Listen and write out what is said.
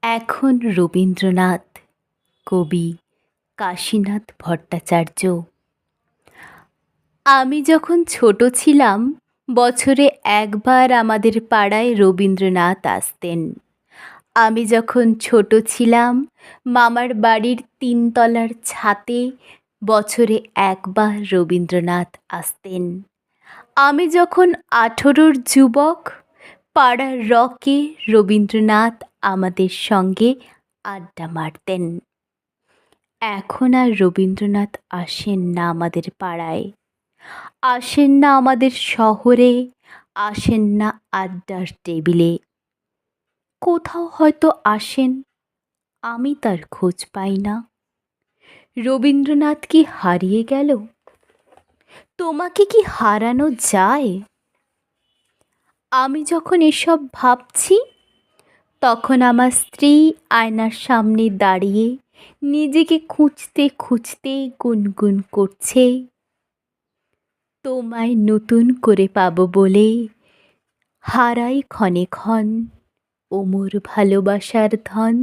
এখন রবীন্দ্রনাথ, কবি কাশীনাথ ভট্টাচার্য। আমি যখন ছোট ছিলাম, বছরে একবার আমাদের পাড়ায় রবীন্দ্রনাথ আসতেন। আমি যখন ছোট ছিলাম, মামার বাড়ির তিনতলার ছাতে বছরে একবার রবীন্দ্রনাথ আসতেন। আমি যখন 18-র যুবক, পাড়ার রকে রবীন্দ্রনাথ আমাদের সঙ্গে আড্ডা মারতেন। এখন আর রবীন্দ্রনাথ আসেন না আমাদের পাড়ায়, আসেন না আমাদের শহরে, আসেন না আড্ডার টেবিলে। কোথাও হয়তো আসেন, আমি তার খোঁজ পাই না। রবীন্দ্রনাথ কি হারিয়ে গেল? তোমাকে কি হারানো যায়? আমি যখন এসব ভাবছি, তখন আমার স্ত্রী আয়নার সামনে দাঁড়িয়ে নিজেকে খুঁজতে খুঁজতে গুনগুন করছে, তোমায় নতুন করে পাবো বলে হারাই ক্ষণে ক্ষণ ও মোর ভালোবাসার ধন।